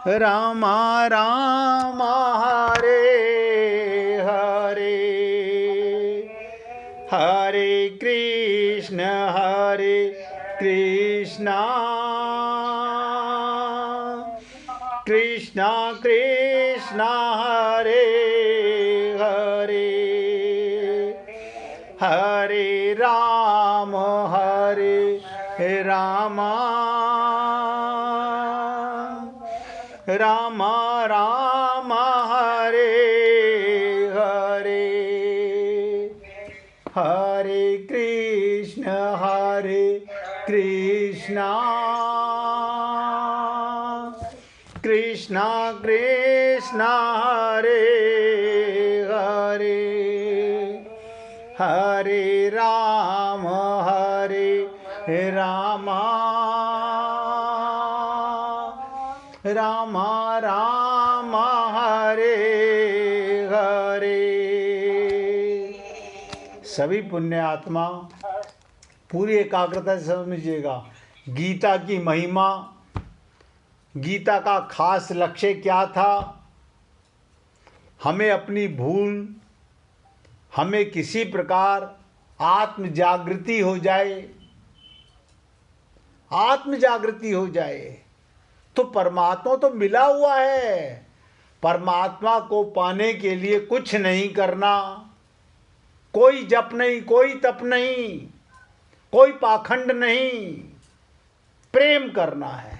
राम राम हरे हरे, हरे कृष्ण कृष्ण कृष्ण हरे हरे, हरे राम राम राम हरे हरे, हरे कृष्ण कृष्ण कृष्ण कृष्ण हरे हरे, हरे राम राम राम हरे हरे। सभी पुण्य आत्मा पूरी एकाग्रता से समझिएगा। गीता की महिमा, गीता का खास लक्ष्य क्या था? हमें अपनी भूल, हमें किसी प्रकार आत्म जागृति हो जाए, आत्म जागृति हो जाए। तो परमात्मा तो मिला हुआ है। परमात्मा को पाने के लिए कुछ नहीं करना, कोई जप नहीं, कोई तप नहीं, कोई पाखंड नहीं, प्रेम करना है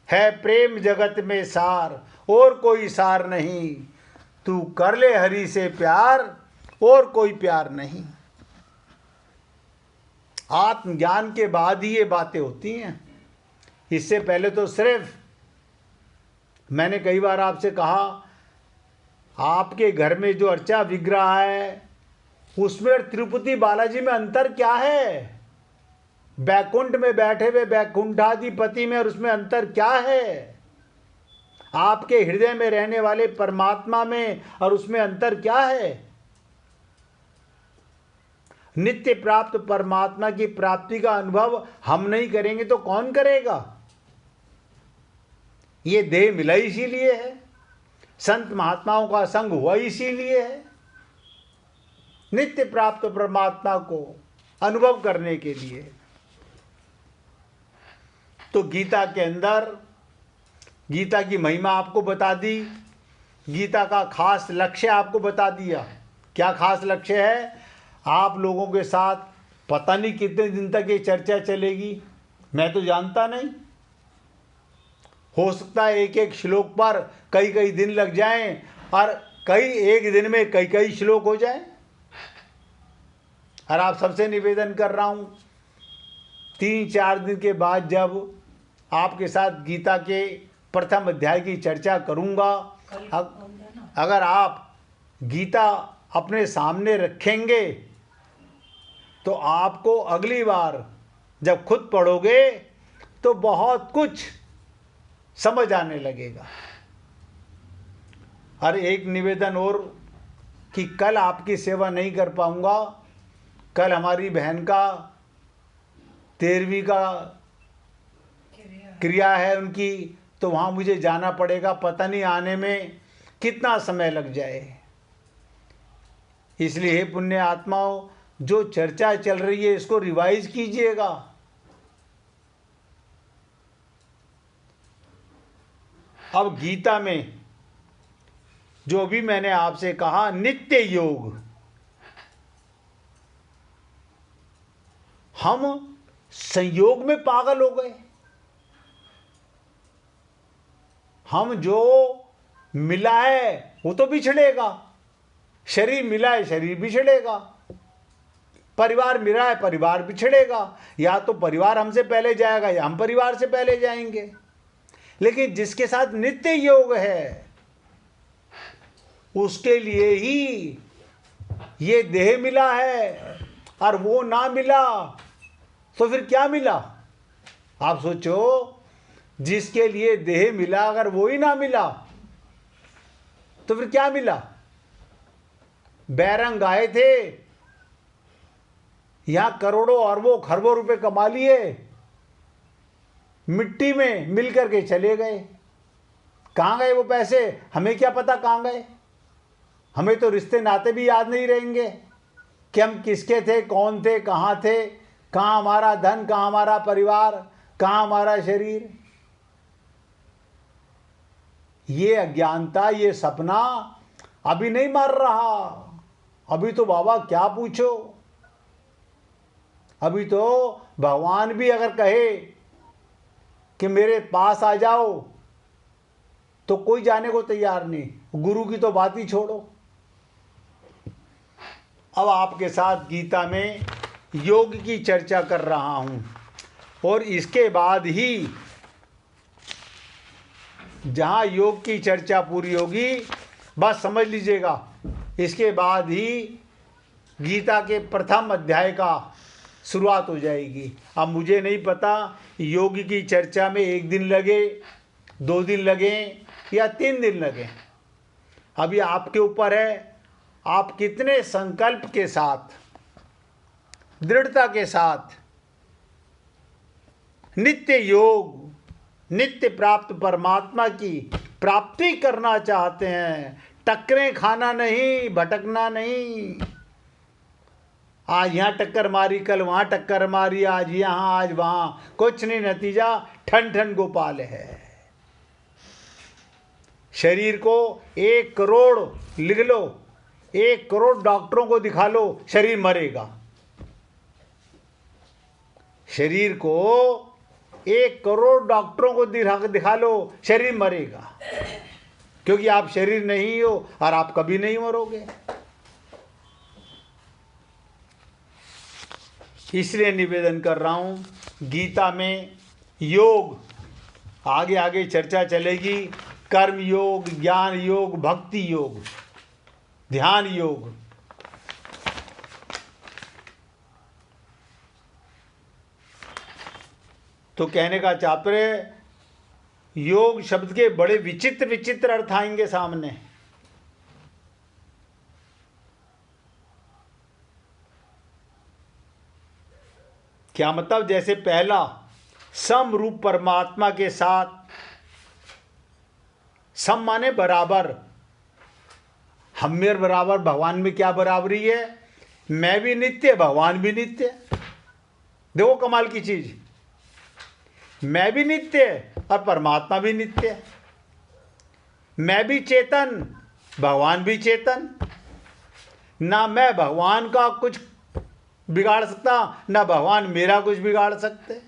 प्रेम जगत में सार, और कोई सार नहीं। तू कर ले हरि से प्यार, और कोई प्यार नहीं। आत्मज्ञान के बाद ही ये बातें होती हैं। इससे पहले तो सिर्फ, मैंने कई बार आपसे कहा, आपके घर में जो अर्चा विग्रह है उसमें और तिरुपति बालाजी में अंतर क्या है? बैकुंठ में बैठे हुए बैकुंठाधिपति में और उसमें अंतर क्या है? आपके हृदय में रहने वाले परमात्मा में और उसमें अंतर क्या है? नित्य प्राप्त परमात्मा की प्राप्ति का अनुभव हम नहीं करेंगे तो कौन करेगा? ये देह मिला इसीलिए है, संत महात्माओं का संग हुआ इसीलिए है, नित्य प्राप्त परमात्मा को अनुभव करने के लिए। तो गीता के अंदर गीता की महिमा आपको बता दी, गीता का खास लक्ष्य आपको बता दिया। क्या खास लक्ष्य है? आप लोगों के साथ पता नहीं कितने दिन तक ये चर्चा चलेगी, मैं तो जानता नहीं। हो सकता है एक एक श्लोक पर कई कई दिन लग जाएं, और कई एक दिन में कई कई श्लोक हो जाएं। और आप सबसे निवेदन कर रहा हूं, 3-4 दिन के बाद जब आपके साथ गीता के प्रथम अध्याय की चर्चा करूंगा, अगर आप गीता अपने सामने रखेंगे तो आपको अगली बार जब खुद पढ़ोगे तो बहुत कुछ समझ आने लगेगा। और एक निवेदन और, कि कल आपकी सेवा नहीं कर पाऊंगा। कल हमारी बहन का 13वीं का क्रिया है उनकी, तो वहाँ मुझे जाना पड़ेगा। पता नहीं आने में कितना समय लग जाए। इसलिए हे पुण्य आत्माओं, जो चर्चा चल रही है इसको रिवाइज कीजिएगा। अब गीता में जो भी मैंने आपसे कहा, नित्य योग, हम संयोग में पागल हो गए। हम जो मिला है वो तो बिछड़ेगा, शरीर मिला है शरीर बिछड़ेगा, परिवार मिला है परिवार बिछड़ेगा। या तो परिवार हमसे पहले जाएगा या हम परिवार से पहले जाएंगे। लेकिन जिसके साथ नित्य योग है उसके लिए ही ये देह मिला है, और वो ना मिला तो फिर क्या मिला? आप सोचो, जिसके लिए देह मिला अगर वो ही ना मिला तो फिर क्या मिला? बैरंग आए थे, यहां करोड़ों अरबों खरबों रुपए कमा लिए, मिट्टी में मिल करके चले गए। कहाँ गए वो पैसे, हमें क्या पता कहाँ गए। हमें तो रिश्ते नाते भी याद नहीं रहेंगे कि हम किसके थे, कौन थे, कहाँ थे, कहाँ हमारा धन, कहाँ हमारा परिवार, कहाँ हमारा शरीर। ये अज्ञानता, ये सपना अभी नहीं मर रहा। अभी तो बाबा क्या पूछो, अभी तो भगवान भी अगर कहे कि मेरे पास आ जाओ तो कोई जाने को तैयार नहीं। गुरु की तो बात ही छोड़ो। अब आपके साथ गीता में योग की चर्चा कर रहा हूं और इसके बाद ही जहां योग की चर्चा पूरी होगी, बस समझ लीजिएगा, इसके बाद ही गीता के प्रथम अध्याय का शुरुआत हो जाएगी। अब मुझे नहीं पता योग की चर्चा में 1 दिन लगे, 2 दिन लगे या 3 दिन लगे। अभी आपके ऊपर है, आप कितने संकल्प के साथ, दृढ़ता के साथ नित्य योग, नित्य प्राप्त परमात्मा की प्राप्ति करना चाहते हैं। टक्करें खाना नहीं, भटकना नहीं। आज यहाँ टक्कर मारी, कल वहाँ टक्कर मारी, आज यहाँ आज वहाँ, कुछ नहीं, नतीजा ठन ठन गोपाल है। शरीर को 1 करोड़ लिख लो, 1 करोड़ डॉक्टरों को दिखा लो, शरीर मरेगा। शरीर को 1 करोड़ डॉक्टरों को दिखा लो, शरीर मरेगा। क्योंकि आप शरीर नहीं हो और आप कभी नहीं मरोगे। इसलिए निवेदन कर रहा हूं, गीता में योग आगे आगे चर्चा चलेगी। कर्म योग, ज्ञान योग, भक्ति योग, ध्यान योग। तो कहने का तात्पर्य, योग शब्द के बड़े विचित्र विचित्र अर्थ आएंगे सामने। क्या मतलब, जैसे पहला समरूप परमात्मा के साथ, सम माने बराबर, हम मेरे बराबर, भगवान में क्या बराबरी है, मैं भी नित्य, भगवान भी नित्य। देखो कमाल की चीज, मैं भी नित्य और परमात्मा भी नित्य। मैं भी चेतन, भगवान भी चेतन। ना मैं भगवान का कुछ बिगाड़ सकता, ना भगवान मेरा कुछ बिगाड़ सकते।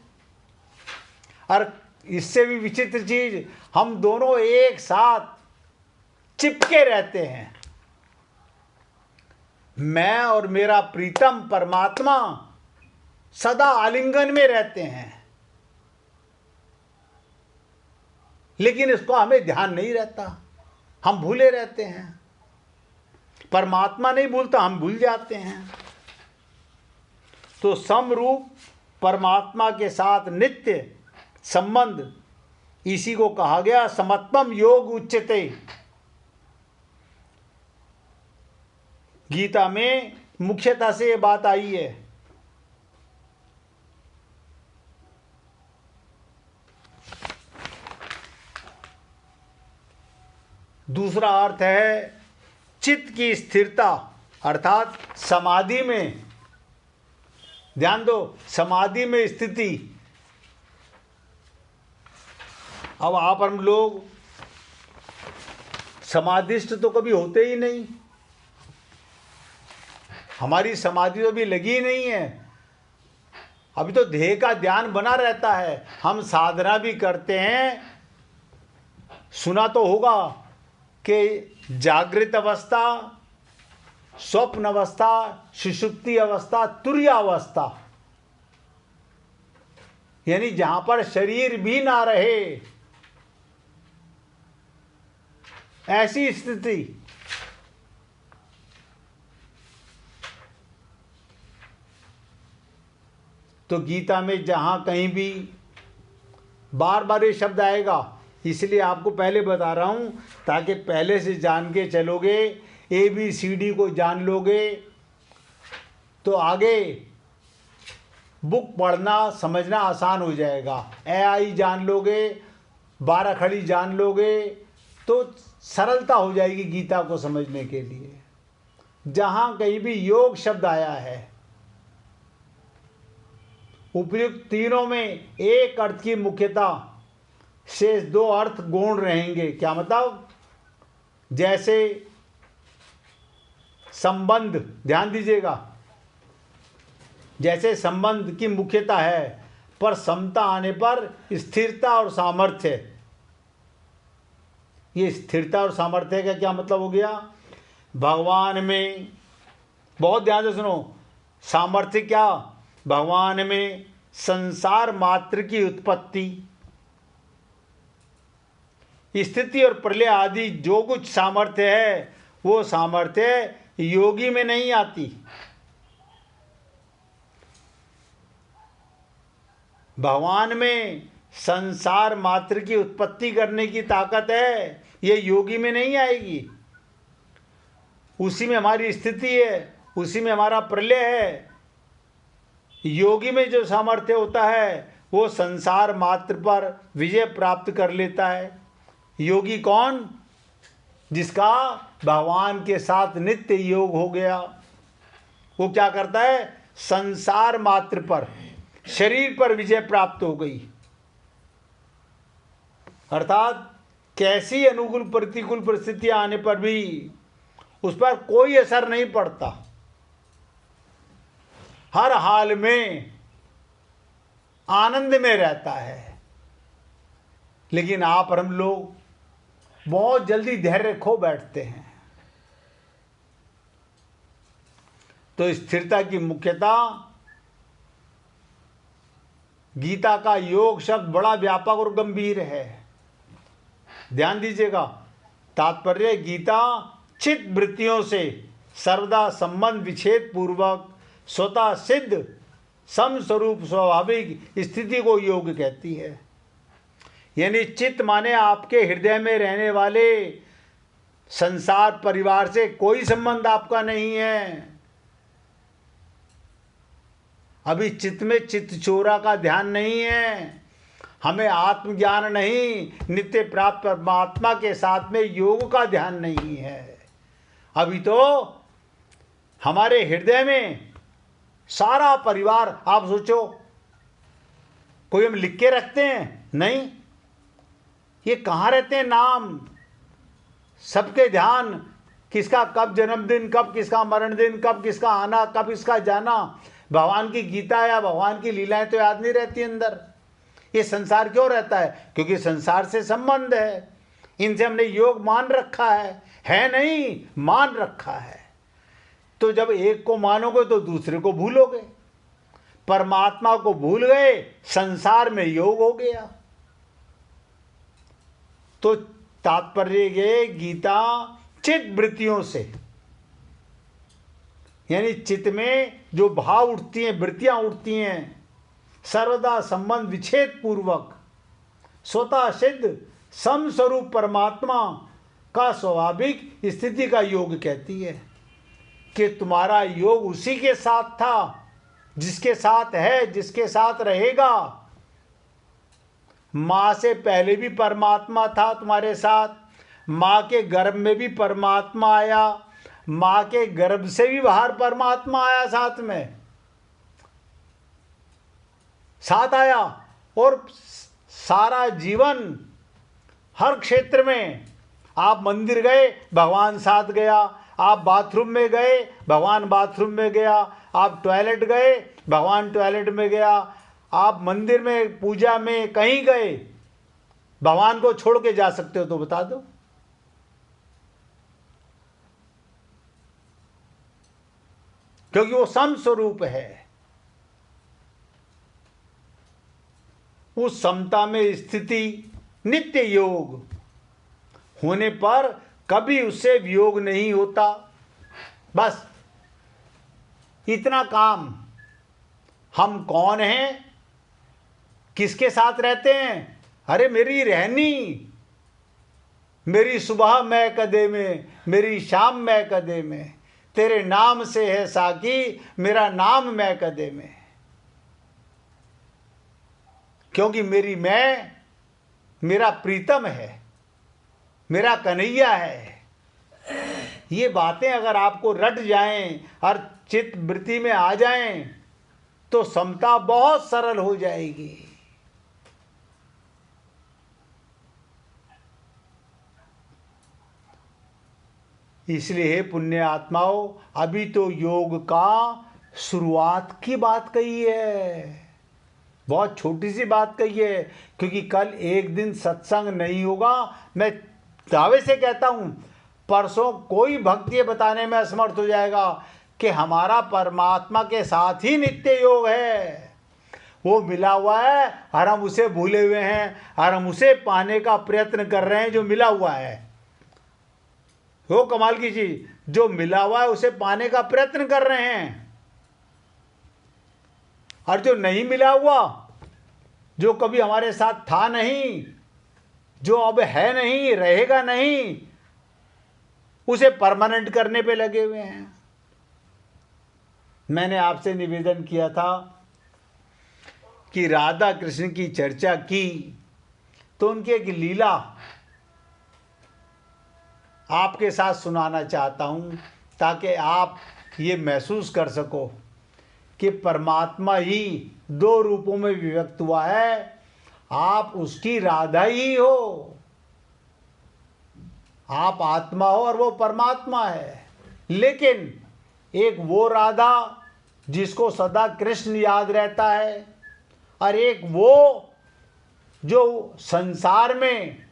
और इससे भी विचित्र चीज, हम दोनों एक साथ चिपके रहते हैं। मैं और मेरा प्रीतम परमात्मा सदा आलिंगन में रहते हैं, लेकिन इसको हमें ध्यान नहीं रहता, हम भूले रहते हैं। परमात्मा नहीं भूलता, हम भूल जाते हैं। तो समरूप परमात्मा के साथ नित्य संबंध, इसी को कहा गया समत्वम योग उच्यते। गीता में मुख्यतः से ये बात आई है। दूसरा अर्थ है चित्त की स्थिरता, अर्थात समाधि में। ध्यान दो, समाधि में स्थिति। अब आप हम लोग समाधिस्थ तो कभी होते ही नहीं, हमारी समाधि तो अभी लगी नहीं है। अभी तो देह का ध्यान बना रहता है। हम साधना भी करते हैं, सुना तो होगा कि जागृत अवस्था, स्वप्न अवस्था, सुषुप्ति अवस्था, तुरीय अवस्था, यानी जहां पर शरीर भी ना रहे, ऐसी स्थिति। तो गीता में जहां कहीं भी बार बार ये शब्द आएगा, इसलिए आपको पहले बता रहा हूं ताकि पहले से जान के चलोगे, ABCD को जान लोगे तो आगे बुक पढ़ना समझना आसान हो जाएगा। ए आई जान लोगे, 12 खड़ी जान लोगे तो सरलता हो जाएगी गीता को समझने के लिए। जहाँ कहीं भी योग शब्द आया है, उपयुक्त तीनों में एक अर्थ की मुख्यता, शेष 2 अर्थ गौण रहेंगे। क्या मतलब? जैसे संबंध, ध्यान दीजिएगा, जैसे संबंध की मुख्यता है, पर समता आने पर स्थिरता और सामर्थ्य। ये स्थिरता और सामर्थ्य का क्या मतलब हो गया? भगवान में, बहुत ध्यान से सुनो, सामर्थ्य क्या? भगवान में संसार मात्र की उत्पत्ति, स्थिति और प्रलय आदि जो कुछ सामर्थ्य है, वो सामर्थ्य योगी में नहीं आती। भगवान में संसार मात्र की उत्पत्ति करने की ताकत है, ये योगी में नहीं आएगी। उसी में हमारी स्थिति है, उसी में हमारा प्रलय है। योगी में जो सामर्थ्य होता है वो संसार मात्र पर विजय प्राप्त कर लेता है। योगी कौन? जिसका भगवान के साथ नित्य योग हो गया। वो क्या करता है? संसार मात्र पर, शरीर पर विजय प्राप्त हो गई। अर्थात कैसी अनुकूल प्रतिकूल परिस्थितियां आने पर भी उस पर कोई असर नहीं पड़ता। हर हाल में आनंद में रहता है। लेकिन आप और हम लोग बहुत जल्दी धैर्य खो बैठते हैं। तो स्थिरता की मुख्यता, गीता का योग शब्द बड़ा व्यापक और गंभीर है। ध्यान दीजिएगा, तात्पर्य गीता चित्त वृत्तियों से सर्वदा संबंध विच्छेद पूर्वक स्वतः सिद्ध समस्वरूप स्वाभाविक स्थिति को योग कहती है। यानी चित्त माने आपके हृदय में रहने वाले संसार परिवार से कोई संबंध आपका नहीं है। अभी चित्त में चित्त चोरा का ध्यान नहीं है। हमें आत्मज्ञान नहीं, नित्य प्राप्त परमात्मा के साथ में योग का ध्यान नहीं है। अभी तो हमारे हृदय में सारा परिवार, आप सोचो, कोई हम लिख के रखते हैं? नहीं। ये कहाँ रहते हैं नाम? सबके ध्यान, किसका कब जन्मदिन, कब किसका मरण दिन, कब किसका आना, कब इसका जाना। भगवान की गीता या भगवान की लीलाएं तो याद नहीं रहती अंदर। ये संसार क्यों रहता है? क्योंकि संसार से संबंध है। इनसे हमने योग मान रखा है नहीं, मान रखा है। तो जब एक को मानोगे तो दूसरे को भूलोगे। परमात्मा को भूल गए, संसार में योग हो गया। तो तात्पर्य ये, गीता चित्त वृत्तियों से, यानी चित्त में जो भाव उठती हैं, वृत्तियां उठती हैं, सर्वदा संबंध विच्छेद पूर्वक स्वतः सिद्ध समस्वरूप परमात्मा का स्वाभाविक स्थिति का योग कहती है। कि तुम्हारा योग उसी के साथ था, जिसके साथ है, जिसके साथ रहेगा। माँ से पहले भी परमात्मा था तुम्हारे साथ, माँ के गर्भ में भी परमात्मा आया, माँ के गर्भ से भी बाहर परमात्मा आया, साथ आया। और सारा जीवन हर क्षेत्र में, आप मंदिर गए भगवान साथ गया, आप बाथरूम में गए भगवान बाथरूम में गया, आप टॉयलेट गए भगवान टॉयलेट में गया, आप मंदिर में पूजा में कहीं गए, भगवान को छोड़ के जा सकते हो तो बता दो। क्योंकि वो समस्वरूप है। उस समता में स्थिति नित्य योग होने पर कभी उससे वियोग नहीं होता। बस इतना काम। हम कौन हैं, किसके साथ रहते हैं? अरे मेरी रहनी, मेरी सुबह मैं कदे में, मेरी शाम मैं कदे में, तेरे नाम से है साकी मेरा नाम मैं कदे में। क्योंकि मेरी मैं मेरा प्रीतम है, मेरा कन्हैया है। ये बातें अगर आपको रट जाएं और चित्त वृत्ति में आ जाएं तो समता बहुत सरल हो जाएगी। इसलिए पुण्य आत्माओं, अभी तो योग का शुरुआत की बात कही है, बहुत छोटी सी बात कही है, क्योंकि कल एक दिन सत्संग नहीं होगा। मैं दावे से कहता हूं, परसों कोई भक्त ये बताने में असमर्थ हो जाएगा कि हमारा परमात्मा के साथ ही नित्य योग है, वो मिला हुआ है और हम उसे भूले हुए हैं और हम उसे पाने का प्रयत्न कर रहे हैं जो मिला हुआ है। वो कमाल की चीज, जो मिला हुआ है उसे पाने का प्रयत्न कर रहे हैं, और जो नहीं मिला हुआ, जो कभी हमारे साथ था नहीं, जो अब है नहीं, रहेगा नहीं, उसे परमानेंट करने पे लगे हुए हैं। मैंने आपसे निवेदन किया था कि राधा कृष्ण की चर्चा की तो उनकी एक लीला आपके साथ सुनाना चाहता हूं, ताकि आप ये महसूस कर सको कि परमात्मा ही दो रूपों में विभक्त हुआ है, आप उसकी राधा ही हो। आप आत्मा हो और वो परमात्मा है। लेकिन एक वो राधा जिसको सदा कृष्ण याद रहता है, और एक वो जो संसार में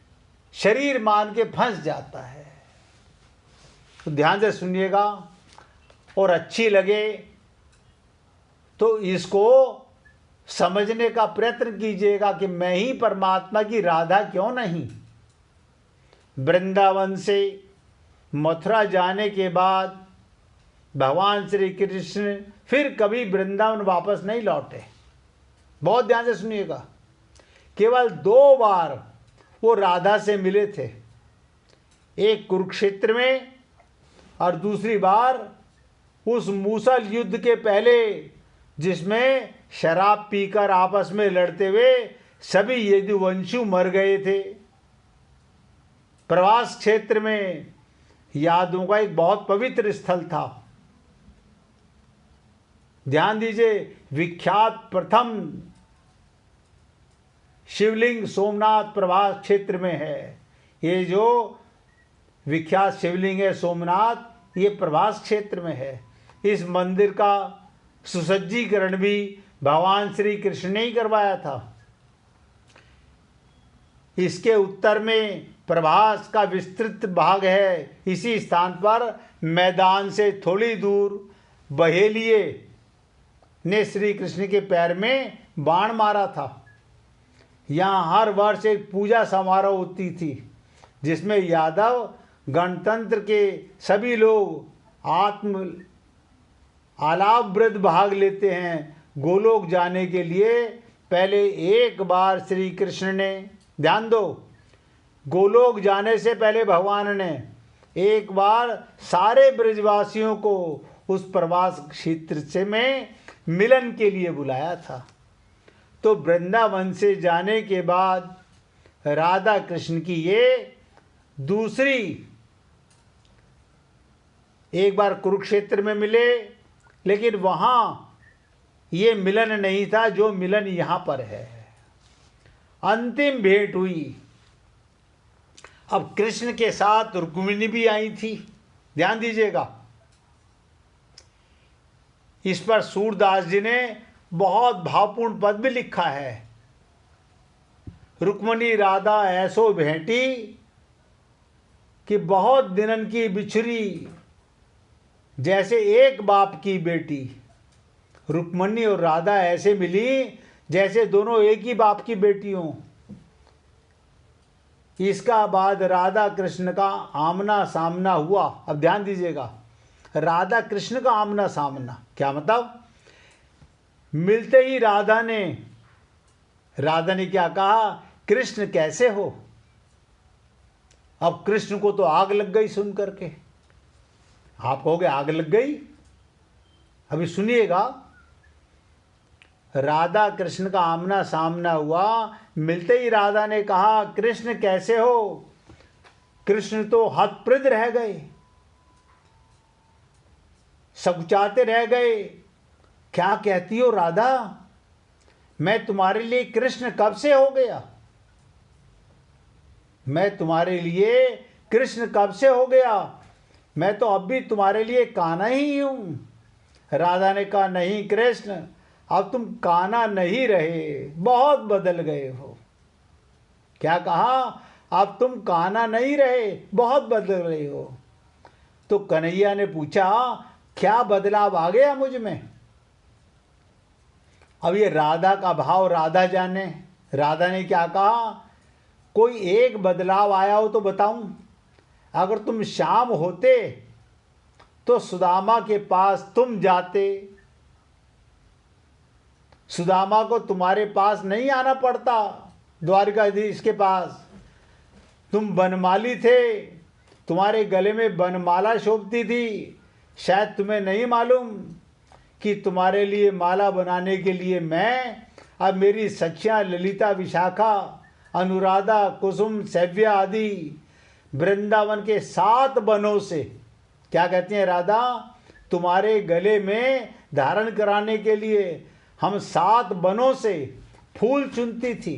शरीर मान के फंस जाता है। तो ध्यान से सुनिएगा और अच्छी लगे तो इसको समझने का प्रयत्न कीजिएगा कि मैं ही परमात्मा की राधा क्यों नहीं। वृंदावन से मथुरा जाने के बाद भगवान श्री कृष्ण फिर कभी वृंदावन वापस नहीं लौटे। बहुत ध्यान से सुनिएगा, केवल 2 बार वो राधा से मिले थे, एक कुरुक्षेत्र में और दूसरी बार उस मूसल युद्ध के पहले, जिसमें शराब पीकर आपस में लड़ते हुए सभी यदुवंशु मर गए थे। प्रवास क्षेत्र में यादों का एक बहुत पवित्र स्थल था। ध्यान दीजिए, विख्यात प्रथम शिवलिंग सोमनाथ प्रवास क्षेत्र में है। ये जो विख्यात शिवलिंग है सोमनाथ, ये प्रवास क्षेत्र में है। इस मंदिर का सुसज्जीकरण भी भगवान श्री कृष्ण ने ही करवाया था। इसके उत्तर में प्रभास का विस्तृत भाग है। इसी स्थान पर मैदान से थोड़ी दूर बहेलिए ने श्री कृष्ण के पैर में बाण मारा था। यहाँ हर वर्ष एक पूजा समारोह होती थी, जिसमें यादव गणतंत्र के सभी लोग आत्म आलापवृत भाग लेते हैं। गोलोक जाने के लिए पहले एक बार श्री कृष्ण ने, ध्यान दो, गोलोक जाने से पहले भगवान ने एक बार सारे ब्रजवासियों को उस प्रवास क्षेत्र से में मिलन के लिए बुलाया था। तो वृंदावन से जाने के बाद राधा कृष्ण की ये दूसरी, एक बार कुरुक्षेत्र में मिले, लेकिन वहाँ ये मिलन नहीं था जो मिलन यहाँ पर है। अंतिम भेंट हुई। अब कृष्ण के साथ रुक्मिणी भी आई थी, ध्यान दीजिएगा। इस पर सूरदास जी ने बहुत भावपूर्ण पद भी लिखा है। रुक्मिणी राधा ऐसो भेंटी कि बहुत दिनन की बिछुरी, जैसे एक बाप की बेटी। रुक्मिणी और राधा ऐसे मिली जैसे दोनों एक ही बाप की बेटी हों। इसका बाद राधा कृष्ण का आमना सामना हुआ। अब ध्यान दीजिएगा, राधा कृष्ण का आमना सामना क्या मतलब? मिलते ही राधा ने क्या कहा, कृष्ण कैसे हो? अब कृष्ण को तो आग लग गई सुन करके। आप कहोगे आग लग गई? अभी सुनिएगा। राधा कृष्ण का आमना सामना हुआ। मिलते ही राधा ने कहा, कृष्ण कैसे हो? कृष्ण तो हतप्रभ रह गए, सकुचाते रह गए। क्या कहती हो राधा? मैं तुम्हारे लिए कृष्ण कब से हो गया? मैं तुम्हारे लिए कृष्ण कब से हो गया? मैं तो अब भी तुम्हारे लिए कान्हा ही हूं। राधा ने कहा, नहीं कृष्ण, अब तुम कान्हा नहीं रहे, बहुत बदल गए हो। क्या कहा? अब तुम कान्हा नहीं रहे, बहुत बदल रहे हो। तो कन्हैया ने पूछा, क्या बदलाव आ गया मुझ में? अब ये राधा का भाव राधा जाने। राधा ने क्या कहा, कोई एक बदलाव आया हो तो बताऊं। अगर तुम श्याम होते तो सुदामा के पास तुम जाते, सुदामा को तुम्हारे पास नहीं आना पड़ता, द्वारकाधीश के पास। तुम बनमाली थे, तुम्हारे गले में बनमाला शोभती थी। शायद तुम्हें नहीं मालूम कि तुम्हारे लिए माला बनाने के लिए मैं, अब मेरी सखियाँ ललिता, विशाखा, अनुराधा, कुसुम, सव्या आदि वृंदावन के 7 बनों से, क्या कहती हैं राधा, तुम्हारे गले में धारण कराने के लिए हम 7 बनों से फूल चुनती थी।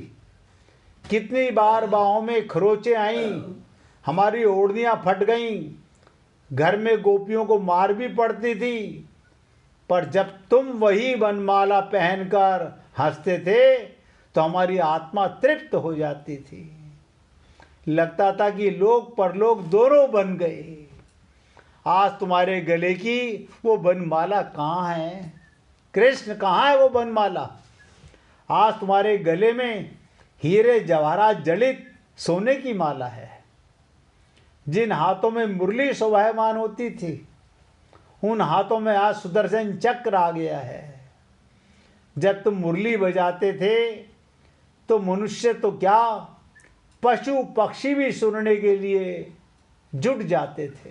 कितनी बार बाहों में खरोचे आईं, हमारी ओढ़नियाँ फट गईं, घर में गोपियों को मार भी पड़ती थी। पर जब तुम वही बनमाला पहनकर हंसते थे तो हमारी आत्मा तृप्त हो जाती थी। लगता था कि लोक परलोक दोनों बन गए। आज तुम्हारे गले की वो बनमाला कहाँ है? कृष्ण कहाँ है वो बनमाला? आज तुम्हारे गले में हीरे जवाहरात जड़ित सोने की माला है। जिन हाथों में मुरली शोभायमान होती थी, उन हाथों में आज सुदर्शन चक्र आ गया है। जब तुम मुरली बजाते थे तो मनुष्य तो क्या, पशु पक्षी भी सुनने के लिए जुट जाते थे।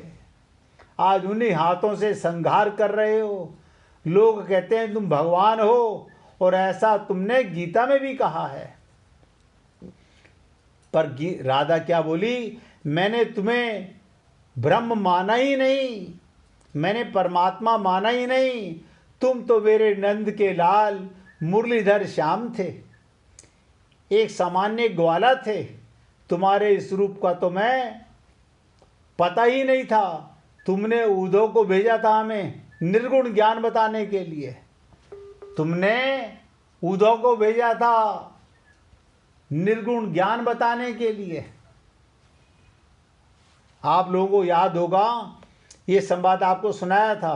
आज उन्हीं हाथों से संहार कर रहे हो। लोग कहते हैं तुम भगवान हो, और ऐसा तुमने गीता में भी कहा है। पर राधा क्या बोली, मैंने तुम्हें ब्रह्म माना ही नहीं, मैंने परमात्मा माना ही नहीं। तुम तो मेरे नंद के लाल मुरलीधर श्याम थे, एक सामान्य ग्वाला थे। तुम्हारे इस रूप का तो मैं पता ही नहीं था। तुमने उद्धव को भेजा था हमें निर्गुण ज्ञान बताने के लिए। तुमने उद्धव को भेजा था निर्गुण ज्ञान बताने के लिए। आप लोगों को याद होगा, ये संवाद आपको सुनाया था।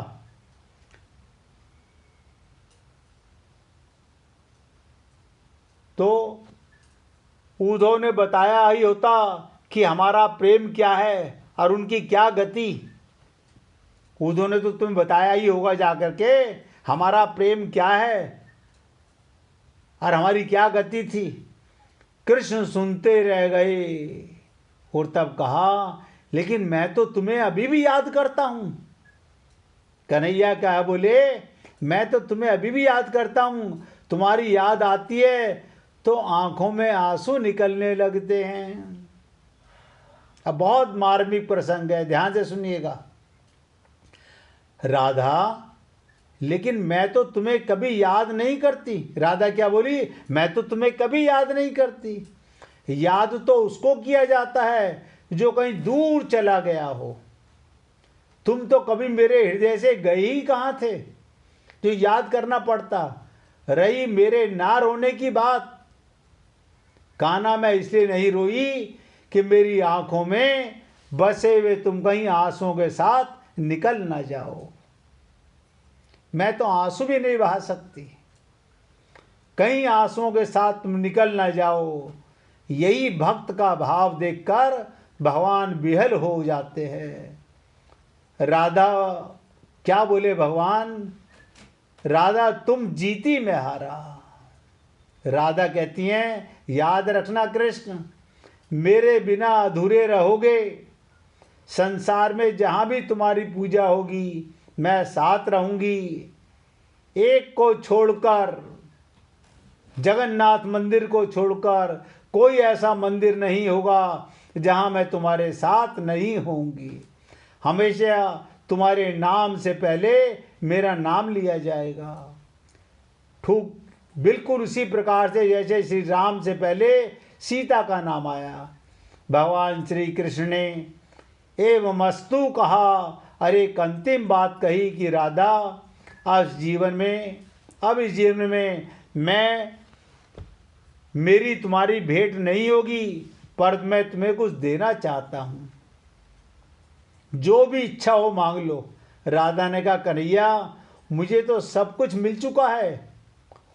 तो उद्धव ने बताया ही होता कि हमारा प्रेम क्या है और उनकी क्या गति। उद्धव ने तो तुम्हें बताया ही होगा जाकर के, हमारा प्रेम क्या है और हमारी क्या गति थी। कृष्ण सुनते रह गए और तब कहा, लेकिन मैं तो तुम्हें अभी भी याद करता हूं। कन्हैया क्या बोले, मैं तो तुम्हें अभी भी याद करता हूं। तुम्हारी याद आती है तो आंखों में आंसू निकलने लगते हैं। अब बहुत मार्मिक प्रसंग है, ध्यान से सुनिएगा। राधा, लेकिन मैं तो तुम्हें कभी याद नहीं करती। राधा क्या बोली, मैं तो तुम्हें कभी याद नहीं करती। याद तो उसको किया जाता है जो कहीं दूर चला गया हो। तुम तो कभी मेरे हृदय से गए ही कहाँ थे जो याद करना पड़ता। रही मेरे ना रोने की बात, कान्हा मैं इसलिए नहीं रोई कि मेरी आंखों में बसे हुए तुम कहीं आंसुओं के साथ निकल ना जाओ। मैं तो आंसू भी नहीं बहा सकती, कहीं आंसुओं के साथ तुम निकल ना जाओ। यही भक्त का भाव देखकर भगवान विहल हो जाते हैं। राधा क्या बोले भगवान, राधा तुम जीती मैं हारा। राधा कहती हैं, याद रखना कृष्ण, मेरे बिना अधूरे रहोगे। संसार में जहाँ भी तुम्हारी पूजा होगी मैं साथ रहूँगी। एक को छोड़कर जगन्नाथ मंदिर को छोड़कर कोई ऐसा मंदिर नहीं होगा जहाँ मैं तुम्हारे साथ नहीं होंगी। हमेशा तुम्हारे नाम से पहले मेरा नाम लिया जाएगा। ठीक बिल्कुल उसी प्रकार से जैसे श्री राम से पहले सीता का नाम आया। भगवान श्री कृष्ण ने एवं अस्तु कहा और एक अंतिम बात कही कि राधा अब इस जीवन में मैं मेरी तुम्हारी भेंट नहीं होगी, पर मैं तुम्हें कुछ देना चाहता हूँ, जो भी इच्छा हो मांग लो। राधा ने कहा कन्हैया मुझे तो सब कुछ मिल चुका है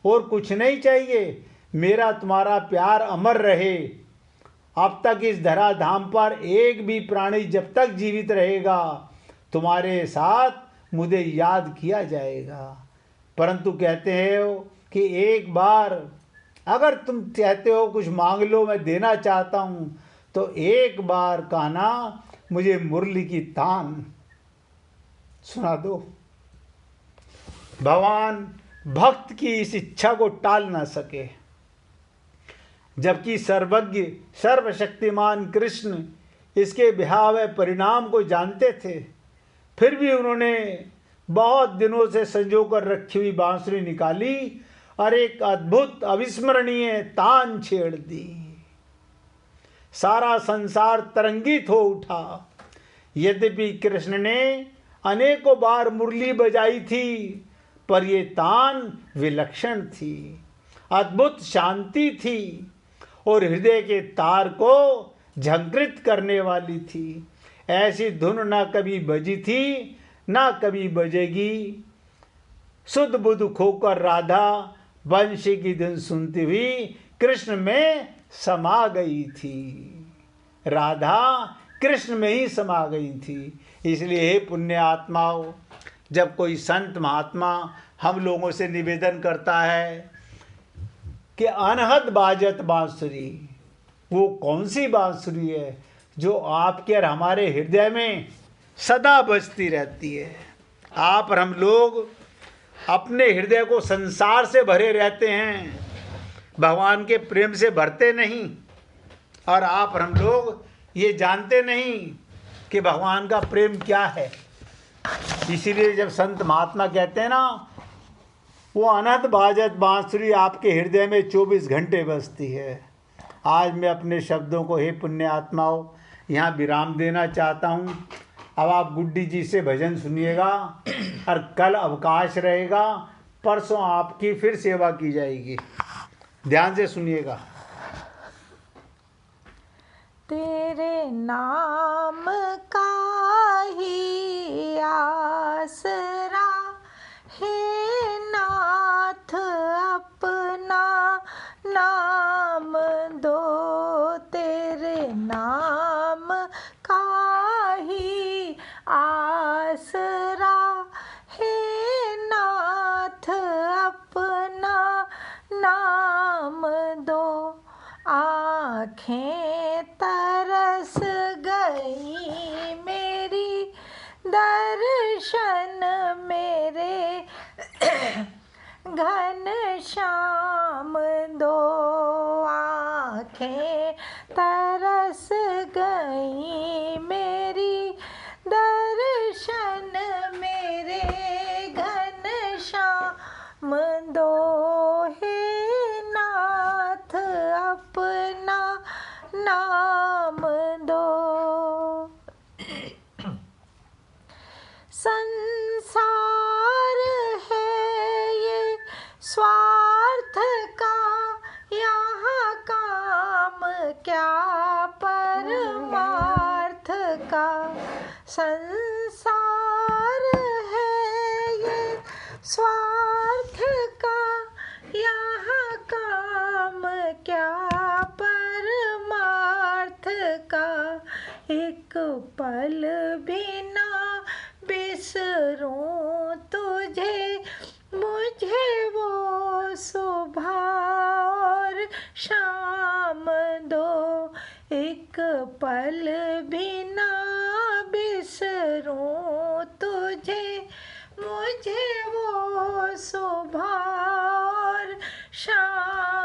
और कुछ नहीं चाहिए, मेरा तुम्हारा प्यार अमर रहे। अब तक इस धराधाम पर एक भी प्राणी जब तक जीवित रहेगा तुम्हारे साथ मुझे याद किया जाएगा। परंतु कहते हो कि एक बार अगर तुम कहते हो कुछ मांग लो, मैं देना चाहता हूँ, तो एक बार कान्हा मुझे मुरली की तान सुना दो। भगवान भक्त की इस इच्छा को टाल ना सके, जबकि सर्वज्ञ सर्वशक्तिमान कृष्ण इसके भयावह परिणाम को जानते थे। फिर भी उन्होंने बहुत दिनों से संजो कर रखी हुई बांसुरी निकाली और एक अद्भुत अविस्मरणीय तान छेड़ दी। सारा संसार तरंगित हो उठा। यद्यपि कृष्ण ने अनेकों बार मुरली बजाई थी, पर ये तान विलक्षण थी, अद्भुत शांति थी और हृदय के तार को झंकृत करने वाली थी। ऐसी धुन न कभी बजी थी न कभी बजेगी। सुध बुध खोकर राधा वंशी की धुन सुनती हुई कृष्ण में समा गई थी। राधा कृष्ण में ही समा गई थी। इसलिए हे पुण्य आत्माओं, जब कोई संत महात्मा हम लोगों से निवेदन करता है कि अनहद बाजत बांसुरी, वो कौन सी बांसुरी है जो आपके और हमारे हृदय में सदा बजती रहती है। आप और हम लोग अपने हृदय को संसार से भरे रहते हैं, भगवान के प्रेम से भरते नहीं, और आप और हम लोग ये जानते नहीं कि भगवान का प्रेम क्या है। इसीलिए जब संत महात्मा कहते हैं ना, वो अनंत बाजत बांसुरी आपके हृदय में 24 घंटे बजती है। आज मैं अपने शब्दों को हे पुण्य आत्माओं यहाँ विराम देना चाहता हूँ। अब आप गुड्डी जी से भजन सुनिएगा और कल अवकाश रहेगा, परसों आपकी फिर सेवा की जाएगी। ध्यान से सुनिएगा। तेरे नाम का ही आसरा हे नाथ, अपना नाम दो। तेरे नाम का ही आसरा हे नाथ, अपना नाम दो। आँखें तरस गई मेरी, दर्शन मेरे घन श्याम दो। आँखें तरस गई मेरी, दर्शन मेरे घन श्याम दो। हे नाथ, अपना नाम दो। संसार है ये स्वार्थ का, यहाँ काम क्या परमार्थ का। संसार है ये स्वार्थ का, यहाँ काम क्या परमार्थ का। एक पल बिना बिसरूं तुझे, मुझे वो सुबह और शाम दो। एक पल बिना बिसरूं तुझे, मुझे वो सुबह और शाम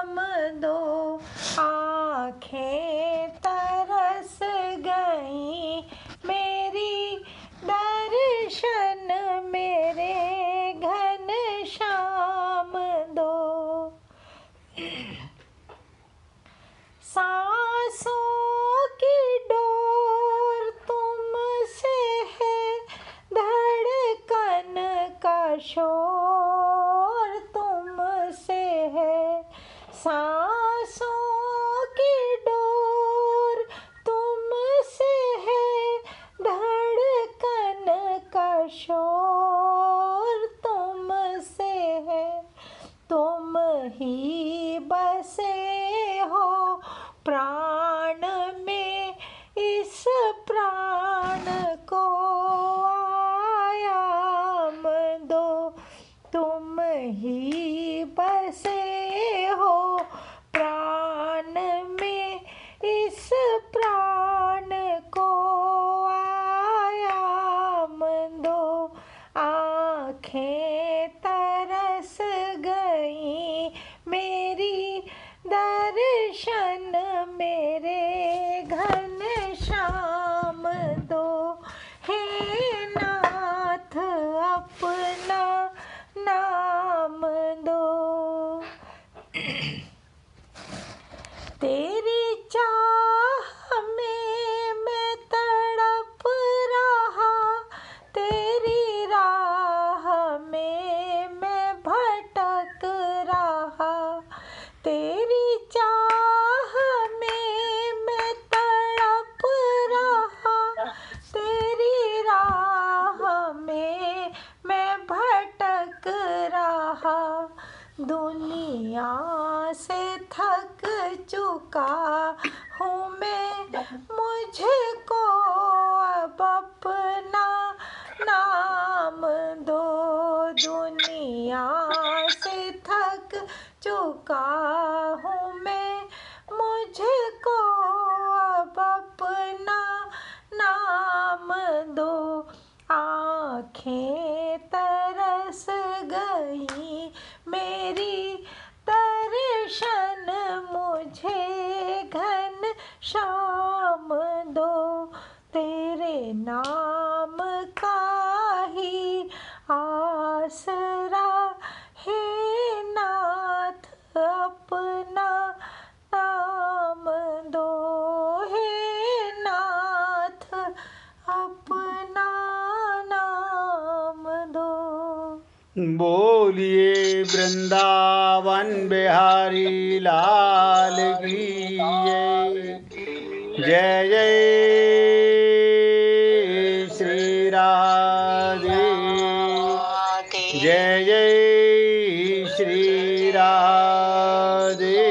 सांसों की डोर तुमसे है, धड़कन का शोर तुमसे है, तुम ही बसे हो प्राण में, इस प्राण को आयाम दो, तुम ही बसे हो प्राण में, इस प्राण को आयाम दो। आँखें तरस गई मेरी, दर्शन मेरे घन श्याम दो, हे नाथ अपना नाम दो। तेरी चाह में मैं तड़प रहा, तेरी राह में मैं भटक रहा, तेरी चाह में मैं तड़प रहा, तेरी राह में मैं भटक रहा। दुनिया से थक चुका हूँ मैं, मुझको अब अपना नाम दो। दुनिया से थक चुका हूँ मैं, मुझको अब अपना नाम दो। आँखें तरस गई मेरी, दर्शन मुझे घन श्याम दो, तेरे नाम का ही आसरा, हे नाथ अपना नाम दो, हे नाथ अपना नाम दो। बोलिए वृंदावन बिहारी लाल की जय, जय श्री राधे, जय जय श्री राधे।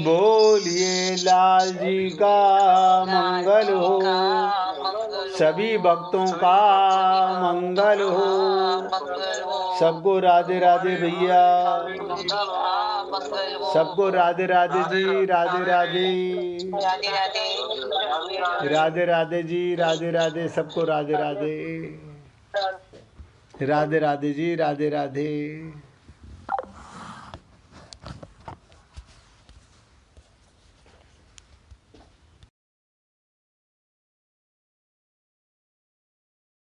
बोलिए लाल जी का मंगल हो, सभी भक्तों का मंगल हो। सबको राधे राधे भैया, सबको राधे राधे जी, राधे राधे, राधे राधे जी, राधे राधे, सबको राधे राधे, राधे राधे जी, राधे राधे।